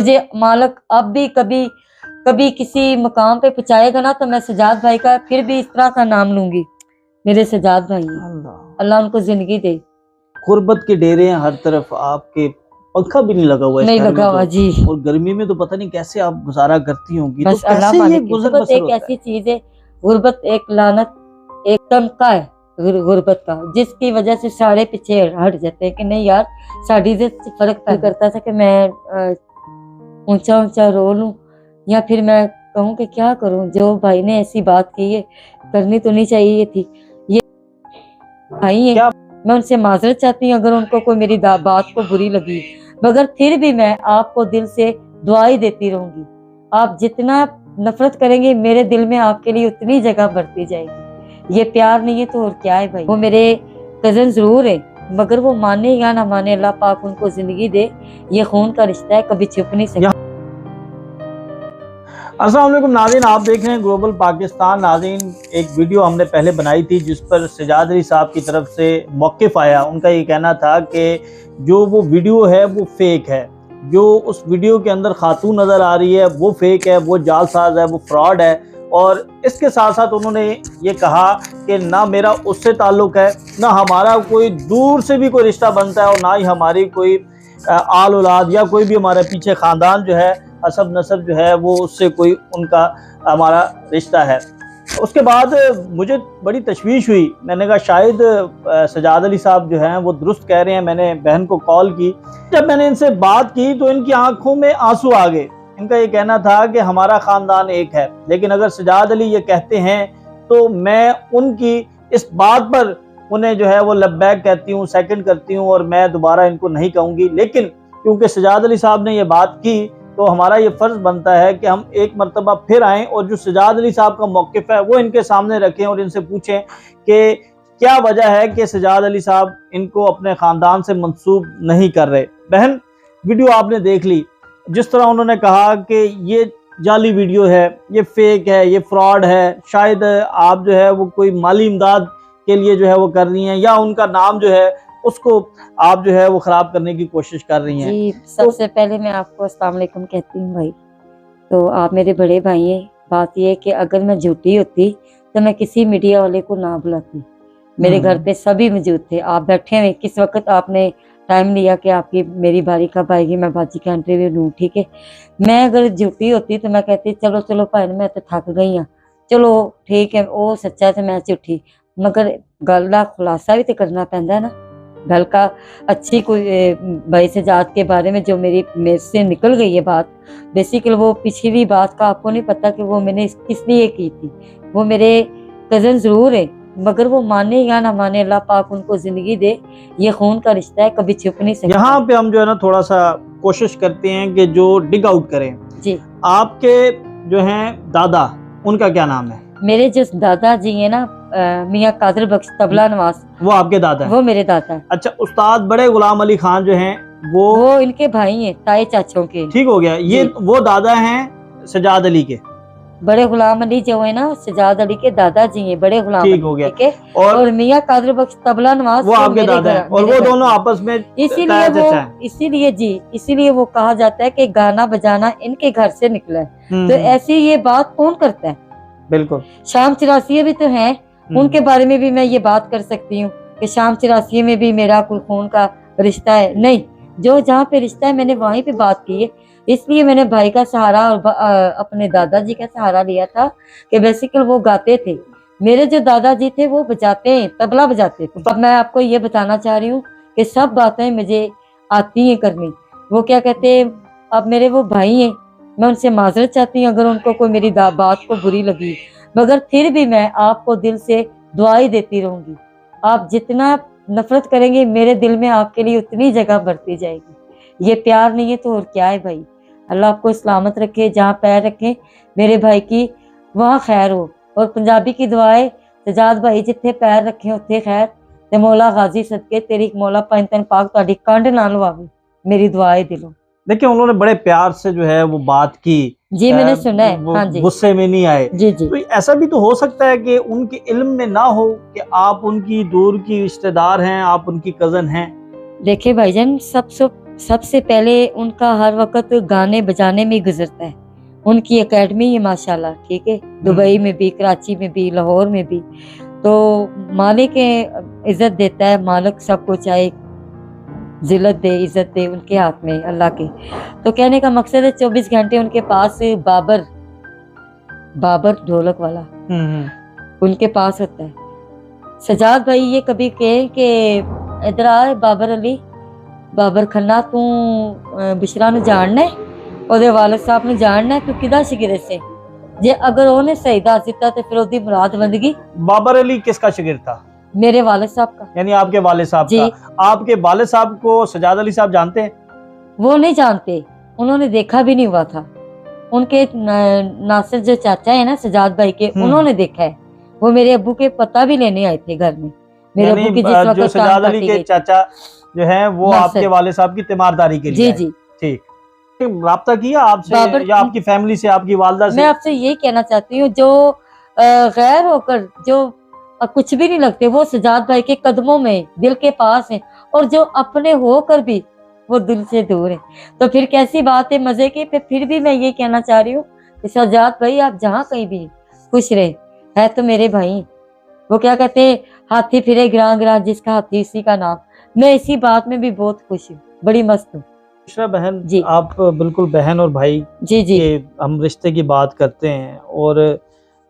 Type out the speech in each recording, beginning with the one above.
मुझे मालिक अब भी कभी कभी किसी मुकाम पे पहुंचाएगा ना, तो मैं सजाद भाई का फिर भी इस तरह का नाम लूंगी। मेरे सजाद भाई हैं, अल्लाह उनको जिंदगी दे। गुर्बत के डेरे हैं हर तरफ, आपके पंखा भी नहीं लगा हुआ नहीं लगा हुआ जी। और गर्मी में तो पता नहीं कैसे आप गुजारा करती होंगी। बस तो कैसे ये गुजर बसर एक होता ऐसी चीज है, गुर्बत एक लानत, एक तमका है गुर्बत का, जिसकी वजह से सारे पीछे हट जाते हैं कि नहीं यार साड़ी से फर्क करता था कि मैं ऊंचा ऊंचा रो लूं, या फिर मैं कहूं कि क्या करूं, जो भाई ने ऐसी बात की है करनी तो नहीं चाहिए थी। ये भाई है, मैं उनसे माजरत चाहती हूँ अगर उनको कोई मेरी बात को बुरी लगी, मगर फिर भी मैं आपको दिल से दुआई देती रहूंगी। आप जितना नफरत करेंगे मेरे दिल में आपके लिए उतनी जगह बढ़ती जाएगी। ये प्यार नहीं है तो और क्या है भाई। वो मेरे कजन जरूर है, मगर वो माने या ना माने, अल्लाह पाक उनको जिंदगी दे। ये खून का रिश्ता है, कभी छुप नहीं सकता। अस्सलाम वालेकुम नाज़रीन, आप देख रहे हैं ग्लोबल पाकिस्तान। नाज़रीन, एक वीडियो हमने पहले बनाई थी जिस पर सजाद अली साहब की तरफ से मौक़िफ़ आया। उनका ये कहना था कि जो वो वीडियो है वो फेक है, जो उस वीडियो के अंदर खातून नज़र आ रही है वो फेक है, वो जालसाज है, वो फ्रॉड है। और इसके साथ साथ उन्होंने ये कहा कि ना मेरा उससे ताल्लुक़ है, ना हमारा कोई दूर से भी कोई रिश्ता बनता है, और ना ही हमारी कोई आल औलाद या कोई भी हमारे पीछे ख़ानदान जो है, असब नसब जो है, वो उससे कोई उनका हमारा रिश्ता है। उसके बाद मुझे बड़ी तशवीश हुई। मैंने कहा शायद सजाद अली साहब जो हैं वो दुरुस्त कह रहे हैं। मैंने बहन को कॉल की, जब मैंने इनसे बात की तो इनकी आंखों में आंसू आ गए। इनका ये कहना था कि हमारा ख़ानदान एक है, लेकिन अगर सजाद अली ये कहते हैं तो मैं उनकी इस बात पर उन्हें जो है वो लब्बैक कहती हूँ, सेकंड करती हूँ, और मैं दोबारा इनको नहीं कहूँगी। लेकिन क्योंकि सजाद अली साहब ने ये बात की तो हमारा ये फ़र्ज़ बनता है कि हम एक मरतबा फिर आएँ और जो सजाद अली साहब का मौक़िफ़ है वो इनके सामने रखें और इनसे पूछें कि क्या वजह है कि सजाद अली साहब इनको अपने ख़ानदान से मंसूब नहीं कर रहे। बहन, वीडियो आपने देख ली, जिस तरह उन्होंने कहा कि ये जाली वीडियो है, ये फेक है, ये फ्रॉड है, शायद आप जो है वो कोई माली इमदाद के लिए जो है वो कर रही हैं, या उनका नाम जो है उसको आप जो है वो ख़राब करने की कोशिश कर रही हैं। जी, सबसे पहले मैं आपको अस्सलाम वालेकुम कहती हूँ भाई। तो आप मेरे बड़े भाई हैं। बात ये है कि अगर मैं झूठी होती तो मैं किसी मीडिया वाले को ना बुलाती। मेरे घर पे सभी मौजूद थे, आप बैठे हुए, किस वक्त आपने टाइम लिया कि आपकी मेरी बारी कब आएगी, मैं बाजी का इंटरव्यू लूँ, ठीक है। मैं अगर झूठी होती तो मैं कहती चलो चलो भाई मैं तो थक गई हाँ, चलो ठीक है वो सच्चा तो मैं झूठी, मगर गल का खुलासा भी तो करना पैंदा है ना। गल का अच्छी कोई भाई सजाद के बारे में जो मेरे से निकल गई है बात, बेसिकली वो पिछली बात का आपको नहीं पता कि वो मैंने किस लिए की थी। वो मेरे कजन जरूर है, मगर वो माने या ना माने, अल्लाह पाक उनको जिंदगी दे। ये खून का रिश्ता है, कभी छुप नहीं सकता। यहाँ पे हम जो है ना थोड़ा सा कोशिश करते हैं कि जो डिग आउट करें। जी, आपके जो हैं दादा, उनका क्या नाम है? मेरे जो दादा जी है ना, मियाँ कादर बख्श तबला नवाज, वो आपके दादा हैं? वो मेरे दादा है। अच्छा, उस्ताद बड़े गुलाम अली खान जो हैं वो इनके भाई हैं, ताए चाचों के। ठीक हो गया, ये वो दादा हैं सजाद अली के। बड़े गुलाम अली जो है ना सजाद अली के दादाजी हैं, बड़े गुलाम ठीक हो गया। ठीक है। और मियाँ कादर बख्श तबला नवाज वो आपके दादा हैं, और वो दोनों आपस में इसीलिए वो कहा जाता है कि गाना बजाना इनके घर से निकला है। तो ऐसी ये बात कौन करता है? बिल्कुल। शाम 84 भी तो है, उनके बारे में भी मैं ये बात कर सकती हूँ कि शाम 84 में भी मेरा कोई खून का रिश्ता है नहीं। जो जहाँ पे रिश्ता है मैंने वहीं पे बात की है, इसलिए मैंने भाई का सहारा और अपने दादाजी का सहारा लिया था कि बेसिकली वो गाते थे। मेरे जो दादाजी थे वो बजाते हैं, तबला बजाते थे। अब मैं आपको ये बताना चाह रही हूँ कि सब बातें मुझे आती हैं करनी। वो क्या कहते हैं, अब मेरे वो भाई हैं, मैं उनसे माजरत चाहती हूँ अगर उनको कोई मेरी बात को बुरी लगी, मगर फिर भी मैं आपको दिल से दुआई देती रहूंगी। आप जितना नफरत करेंगे मेरे दिल में आपके लिए उतनी जगह बढ़ती जाएगी। ये प्यार नहीं है तो और क्या है भाई। अल्लाह आपको सलामत रखे, जहाँ पैर रखे मेरे भाई की वहाँ खैर हो। और पंजाबी की दुआएं, सजाद भाई जिथे पैर रखे उत्थे खैर, ते मौला गाजी सदके तेरी मौला पंजतन पाक तुहाडी कंड ना लवावे, मेरी दुआएं दिलों। देखिए, उन्होंने बड़े प्यार से जो है वो बात की। जी मैंने सुना है। हाँ जी, गुस्से में नहीं आए। जी जी। तो ऐसा भी तो हो सकता है कि उनके इल्म में ना हो कि आप उनकी दूर की रिश्तेदार हैं, आप उनकी कजन हैं। देखिए भाईजान, सबसे पहले उनका हर वक्त गाने बजाने में ही गुजरता है। उनकी एकेडमी है माशाल्लाह, ठीक है, दुबई में भी, कराची में भी, लाहौर में भी। तो मालिक इज्जत देता है, मालिक सबको चाहे जिल्लत दे, इज्जत दे, उनके हाथ में अल्लाह के। तो कहने का मकसद है 24 घंटे उनके पास बाबर ढोलक वाला उनके पास होता है। सजाद भाई ये कभी कहे कि इधर आ बाबर अली, बाबर खन्ना तू बिशरा नु जानना है, ओदे वालिद साहब नु जानना है, तू किदा शिगिर्द से, जे अगर उन्हें सही दस दिता तो फिर ओदी मुराद बन गई। बाबर अली किसका शिगिर्द था? मेरे वालिद साहब का। यानी आपके वालिद साहब जी। का। आपके वालिद साहब को सजाद अली साहब जानते हैं? वो नहीं जानते, उन्होंने देखा भी नहीं हुआ था। उनके नासिर जो चाचा है ना सजाद भाई के, उन्होंने देखा है। वो मेरे अब्बू के पता भी लेने आए थे घर में। मेरे अब्बू की जिस जो वक्त सजाद अली के चाचा जो है वो नासिर। आपके वालिद साहब की तीमारदारी के लिए जी आए। जी। ठीक। राब्ता किया आपसे बाबर- या आपकी फैमिली से, आपकी वालदा मैं से? आपसे यही कहना चाहती हूँ, जो गैर होकर जो कुछ भी नहीं लगते, वो सजाद भाई के कदमों में दिल के पास हैं, और जो अपने होकर भी वो दिल से दूर है। तो फिर कैसी बात है मजे की। फिर भी मैं ये कहना चाह रही हूँ कि सजाद भाई आप जहाँ कहीं भी खुश रहे, है तो मेरे भाई। वो क्या कहते हैं, हाथी फिरे ग्रां ग्रां, जिसका हाथी इसी का नाम। मैं इसी बात में भी बहुत खुश हूँ, बड़ी मस्त हूँ। बुशरा बहन जी। आप बिल्कुल बहन और भाई जी जी। के हम रिश्ते की बात करते हैं, और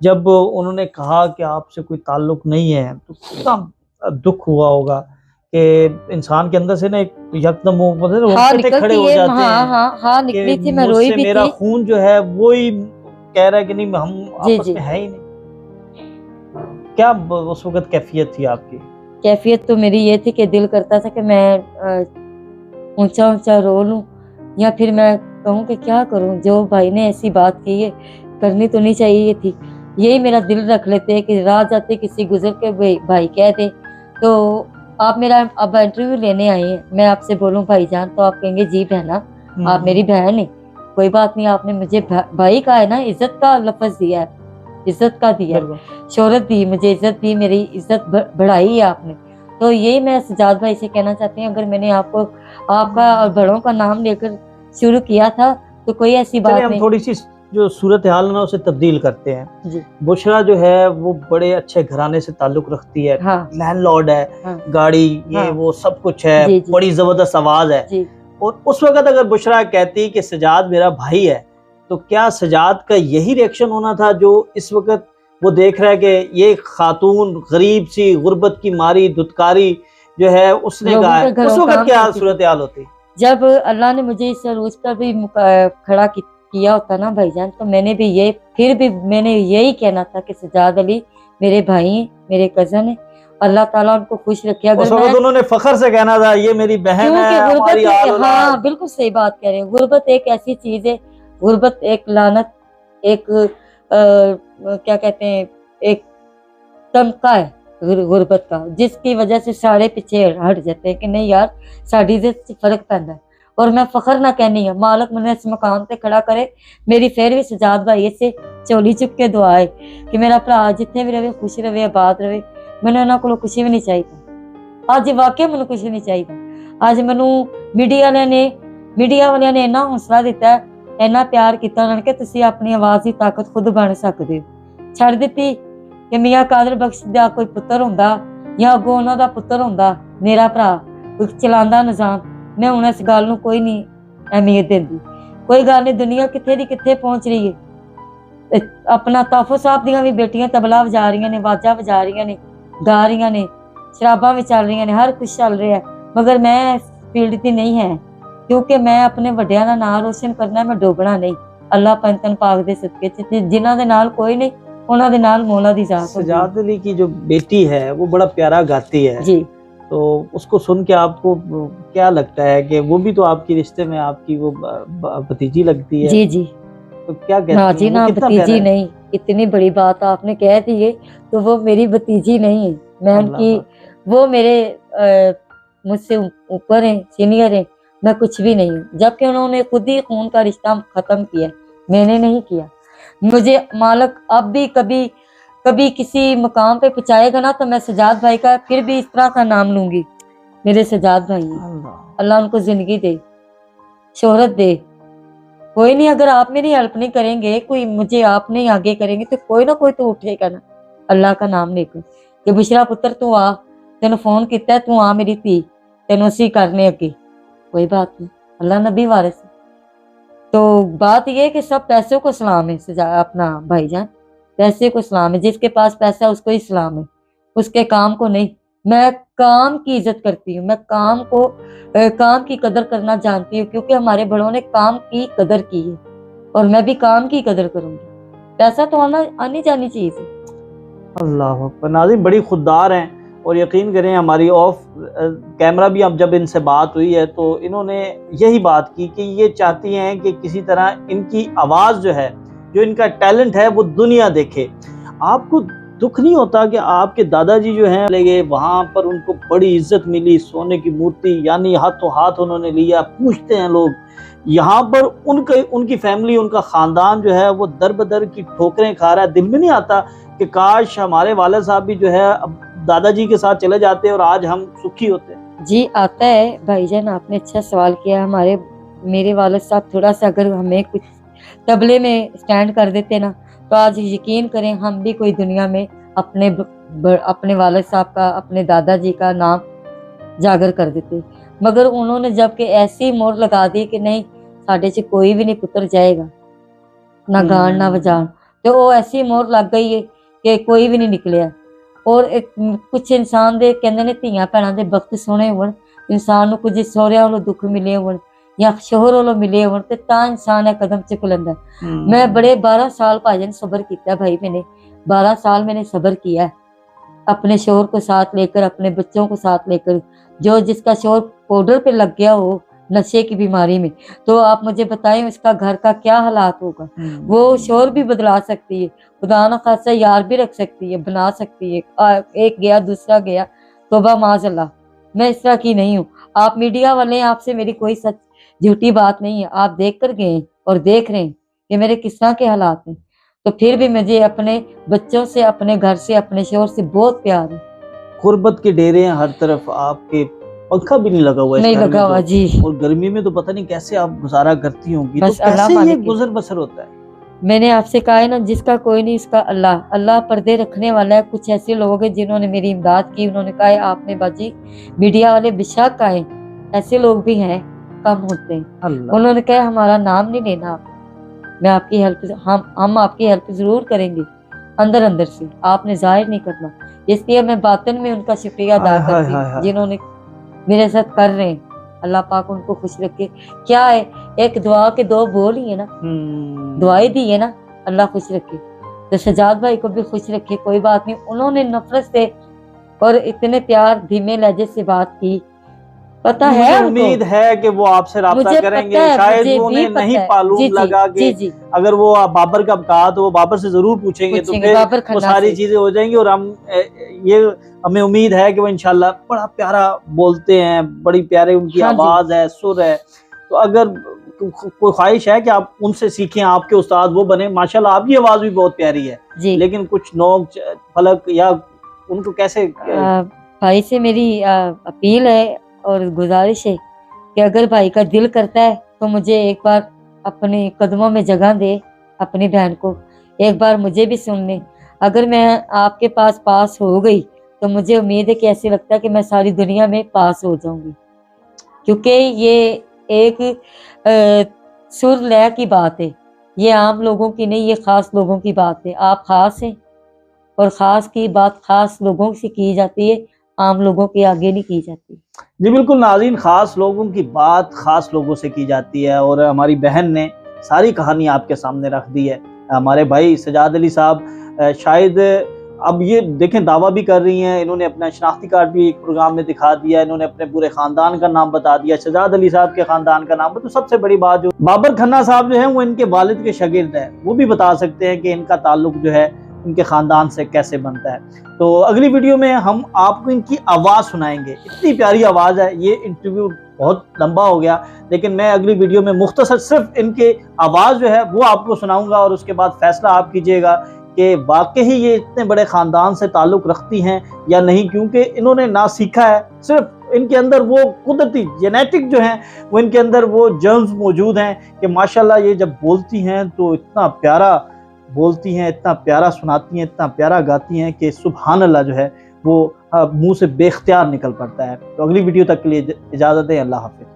जब उन्होंने कहा कि आपसे कोई ताल्लुक नहीं है तो कितना दुख हुआ होगा कि इंसान के अंदर से ना एक यकदम वो हाँ रोंगटे खड़े हो जाते हाँ हैं हाँ हाँ, कि निकली थी, मैं रोई मुझसे भी मेरा थी। खून जो है वो ही कह रहा है कि नहीं हम जी, आपस जी। में है ही नहीं। क्या उस वक्त कैफियत थी आपकी? कैफियत तो मेरी ये थी कि दिल करता था कि मैं ऊंचा ऊंचा रो लूं, या फिर मैं कहूं कि क्या करूं, जो भाई ने ऐसी बात की है करनी तो नहीं चाहिए थी। यही मेरा दिल रख लेते कि राह जाते किसी गुजर के भाई कहते। तो आप मेरा अब इंटरव्यू लेने आए हैं, मैं आपसे बोलूं भाईजान, तो आप कहेंगे जी बहना आप मेरी बहन है, कोई बात नहीं, आपने मुझे भाई का है ना, इज्जत का लफ्ज दिया है, इज्जत का दिया, शोहरत दी, मुझे इज्जत दी, मेरी इज्जत बढ़ाई है आपने। तो यही मैं सजाद भाई से कहना चाहती हूँ, अगर मैंने आपको आपका और बड़ों का नाम लेकर शुरू किया था तो कोई ऐसी बात हम नहीं। थोड़ी सी जो सूरत हाल है ना उसे तब्दील करते हैं। जी। बुशरा जो है वो बड़े अच्छे घराने से ताल्लुक रखती है। हाँ। लैंडलॉर्ड है। हाँ। गाड़ी ये हाँ। वो सब कुछ है। जी, जी। बड़ी जबरदस्त आवाज है। जी। और उस वक्त अगर बुशरा कहती कि सजाद मेरा भाई है, तो क्या सजाद का यही रिएक्शन होना था जो इस वक्त वो देख रहा है कि ये खातून गरीब सी गुर्बत की मारी धुतकारी जो है उसने कहा है, उस वक्त क्या सूरत हाल होती? जब अल्लाह ने मुझे इस अरूज पर भी खड़ा किया होता ना भाईजान, तो मैंने भी ये फिर भी मैंने यही कहना था कि सजाद अली मेरे भाई हैं, मेरे कजन है, अल्लाह ताला उनको खुश रखे। अगर मैं उन्होंने फखर से कहना था ये मेरी बहन है, हमारी हाँ बिल्कुल सही बात कह रहे हैं। गुर्बत एक ऐसी चीज है, गुर्बत एक लानत, एक क्या कहते हैं, एक तमका है गुर्बत का, जिसकी वजह से सारे पीछे हट जाते हैं कि नहीं यार साड़ी से फर्क पैदा है। और मैं फखर ना कहनी है, मालक मैंने इस मकाम पे खड़ा करे, मेरी फिर भी सजाद भाई से चोली चुप के दुआ है कि मेरा भरा जितने भी रहे खुश रहे आबाद रहे। मैंने उन्होंने को कुछ भी नहीं चाहिए, अज वाकई मैंने कुछ नहीं चाहिए। अज मैनू मीडिया वाले ने इन्ना हौसला दिता है, इन्ना प्यार किया उन्होंने कि तुसीं अपनी आवाज़ की ताकत खुद बन सकते हो। छड़ दिती कि मियाँ कादर बख्श दा कोई पुत्तर हुंदा या अगों उन्हां दा पुत्तर हुंदा, मेरा भरा कोई चलांदा निजाम, मैं हुण इस गल नूं कोई नहीं अहमियत दिंदी। कोई गल नहीं, दुनिया कित्थे दी कित्थे पहुंच रही है। अपना ताफो साहब दियां भी बेटियां तबला वजा रही ने, वाजा वजा रही ने, गा रही ने, शराबां भी चल रही ने, हर कुछ चल रहा है, मगर मैं फील्ड दी नहीं है, क्योंकि मैं अपने वड्डियां दा नाम रोशन करना, मैं डोबना नहीं। अल्लाह पंतन पाक दे सदके च जिन्हां दे नाल कोई नहीं, उन्हां दे नाल मौला दी जात होंदी है। सजाद अली की जो बेटी है वो बड़ा प्यारा गाती है जी। तो उसको सुन के आपको क्या लगता है कि वो भी तो आपकी रिश्ते में आपकी वो भतीजी लगती है? जी जी। तो क्या कहती ना हैं? जी वो ना, कितना प्यारा भतीजी है? नहीं, इतनी बड़ी बात आपने कह दी है, तो वो मेरी भतीजी नहीं है, मैं उनकी, वो मेरे मुझसे ऊपर है, सीनियर है, मैं कुछ भी नहीं हूँ। जबकि उन्होंने खुद ही खून का रिश्ता खत्म किया, मैंने नहीं किया। मुझे मालक अब भी कभी कभी किसी मुकाम पे पहुंचाएगा ना, तो मैं सजाद भाई का फिर भी इस तरह का नाम लूंगी, मेरे सजाद भाई हैं, अल्लाह उनको जिंदगी दे। शोहरत दे। कोई नहीं, अगर आप मेरी हेल्प नहीं करेंगे, कोई मुझे आप नहीं आगे करेंगे, तो कोई ना कोई तो उठेगा ना, अल्लाह का नाम लेकर कि बिशरा पुत्र तू आ, तेन फोन किया, तू आ मेरी धी, तेन उसी करने अगे। कोई बात नहीं, अल्लाह नबी वारिस। तो बात यह है कि सब पैसों को सलाम है, अपना भाईजान, पैसे को सलाम है, जिसके पास पैसा है उसको ही सलाम है, उसके काम को नहीं। मैं काम की इज्जत करती हूँ, मैं काम को काम की कदर करना जानती हूँ, क्योंकि हमारे बड़ों ने काम की कदर की है और मैं भी काम की कदर करूंगी। पैसा तो आनी जानी चीज है। अल्लाह अकबर। नाज़रीन बड़ी खुददार हैं, और यकीन करें हमारी ऑफ कैमरा भी अब जब इनसे बात हुई है तो इन्होंने यही बात की कि ये चाहती हैं कि किसी तरह इनकी आवाज़ जो है, जो इनका टैलेंट है, वो दुनिया देखे। आपको दुख नहीं होता कि आपके दादाजी जो हैं ले गए वहाँ पर, उनको बड़ी इज्जत मिली, सोने की मूर्ति यानी हाथों हाथ उन्होंने लिया, पूछते हैं लोग, यहाँ पर उनकी फैमिली, उनका ख़ानदान जो है वो दर बदर की ठोकरें खा रहा है। दिल में नहीं आता कि काश हमारे वाले साहब भी जो है अब दादाजी के साथ चले जाते और आज हम सुखी होते? जी आता है भाईजान, आपने अच्छा सवाल किया। मेरे वालिद साहब थोड़ा सा अगर हमें कुछ तबले में स्टैंड कर देते ना, तो आज यकीन करें हम भी कोई दुनिया में अपने वालिद साहब का, अपने दादाजी का नाम जागर कर देते। मगर उन्होंने जबकि ऐसी मोहर लगा दी कि नहीं, साढ़े च कोई भी नहीं पुत्र जाएगा, ना गान ना बजान, तो वो ऐसी मोहर लग गई है कि कोई भी नहीं निकलिया। और कुछ इंसान दे कहंदे ने धीआं भैणां दे वक्त सोहणे होण, इंसान नूं कुछ सहुरिਆਂ वालों दुख मिले होण या शोहर वालों मिले होण, ते तां इंसान है कदम चुक लैंदा। मैं बड़े 12 साल भाईजान सब्र किया भाई, मैंने 12 साल मैंने सब्र किया है, अपने शोहर को साथ लेकर, अपने बच्चों को साथ लेकर। जो जिसका शोहर पाउडर पे लग गया हो नशे की बीमारी में, तो आप मुझे बताएं उसका घर का क्या हालात होगा। वो शोहर भी बदला सकती है, खुदा ना खासा यार भी रख सकती है, बना सकती है। एक गया दूसरा गया, तौबा माज़अल्लाह। मैं इस तरह की नहीं हूँ। आप मीडिया वाले हैं, आपसे मेरी कोई सच झूठी बात नहीं है, आप देख कर गए और देख रहे हैं कि मेरे किस तरह के हालात हैं। तो फिर भी मुझे अपने बच्चों से, अपने घर से, अपने शोहर से बहुत प्यार है। गुर्बत के डेरे हैं हर तरफ, आपके पंखा भी नहीं लगा हुआ है, नहीं लगा हुआ जी। और गर्मी में तो पता नहीं कैसे आप गुजारा करती होंगी, तो बस अल्लाह कैसे ये मालिक है। गुजर बसर होता है? मैंने आपसे कहा है ना, जिसका कोई नहीं उसका अल्लाह। अल्लाह पर्दे रखने वाला है। कुछ ऐसे लोग हैं जिन्होंने मेरी इमदाद की, उन्होंने कहा है आपने बाजी मीडिया वाले बेशक आए, ऐसे लोग भी हैं, कम होते हैं। उन्होंने कहा हमारा नाम नहीं लेना आप, मैं आपकी हेल्प, हम आपकी हेल्प जरूर करेंगे अंदर अंदर से, आपने जाहिर नहीं करना। इसलिए मैं बातन में उनका शुक्रिया अदा करती हूँ जिन्होंने मेरे साथ कर रहे हैं। अल्लाह पाक उनको खुश रखे। क्या है, एक दुआ के दो बोल ही है ना, दुआई दी है ना, अल्लाह खुश रखे। तो सजाद भाई को भी खुश रखे, कोई बात नहीं। उन्होंने नफरत से और इतने प्यार धीमे लहजे से बात की, पता है उम्मीद है कि वो आपसे राब्ता करेंगे, शायद वो उन्हें नहीं मालूम लगा कि अगर वो बाबर का कहा तो वो बाबर से जरूर पूछेंगे, तो फिर वो सारी चीजें हो जाएंगी। और हमें उम्मीद है कि वो इंशाल्लाह बड़ा प्यारा बोलते हैं, बड़ी प्यारे उनकी आवाज है, सुर है। तो अगर कोई ख्वाहिश है कि आप उनसे सीखें, आपके उस्ताद वो बने। माशाल्लाह आपकी आवाज भी बहुत प्यारी है, लेकिन कुछ नोक फलक या उनको कैसे? भाई से मेरी अपील है और गुजारिश है कि अगर भाई का दिल करता है तो मुझे एक बार अपने कदमों में जगह दे, अपनी बहन को एक बार मुझे भी सुन ले। अगर मैं आपके पास हो गई तो मुझे उम्मीद है कि ऐसे लगता है कि मैं सारी दुनिया में पास हो जाऊंगी, क्योंकि ये एक सुर लय की बात है, ये आम लोगों की नहीं, ये खास लोगों की बात है। आप खास हैं और खास की बात खास लोगों से की जाती है, आम लोगों के आगे नहीं की जाती। जी बिल्कुल नाज़रीन, खास लोगों की बात खास लोगों से की जाती है, और हमारी बहन ने सारी कहानी आपके सामने रख दी है। हमारे भाई सजाद अली साहब शायद अब ये देखें दावा भी कर रही हैं, इन्होंने अपना शनाख्ती कार्ड भी एक प्रोग्राम में दिखा दिया, इन्होंने अपने पूरे खानदान का नाम बता दिया, सजाद अली साहब के खानदान का नाम। तो सबसे बड़ी बात जो बाबर खन्ना साहब जो है वो इनके वालिद के शागिर्द है, वो भी बता सकते हैं कि इनका ताल्लुक जो है उनके ख़ानदान से कैसे बनता है। तो अगली वीडियो में हम आपको इनकी आवाज़ सुनाएंगे, इतनी प्यारी आवाज़ है। ये इंटरव्यू बहुत लंबा हो गया, लेकिन मैं अगली वीडियो में मुख्तसर सिर्फ इनके आवाज़ जो है वो आपको सुनाऊंगा, और उसके बाद फैसला आप कीजिएगा कि वाकई ही ये इतने बड़े ख़ानदान से ताल्लुक़ रखती हैं या नहीं, क्योंकि इन्होंने ना सीखा है, सिर्फ इनके अंदर वो कुदरती जेनेटिक जो हैं वो इनके अंदर वो जर्म्स मौजूद हैं कि माशाल्लाह ये जब बोलती हैं तो इतना प्यारा बोलती हैं, इतना प्यारा सुनाती हैं, इतना प्यारा गाती हैं कि सुभान अल्लाह जो है वो मुँह से बेख्तियार निकल पड़ता है। तो अगली वीडियो तक के लिए इजाज़त दें। अल्लाह हाफ़िज़।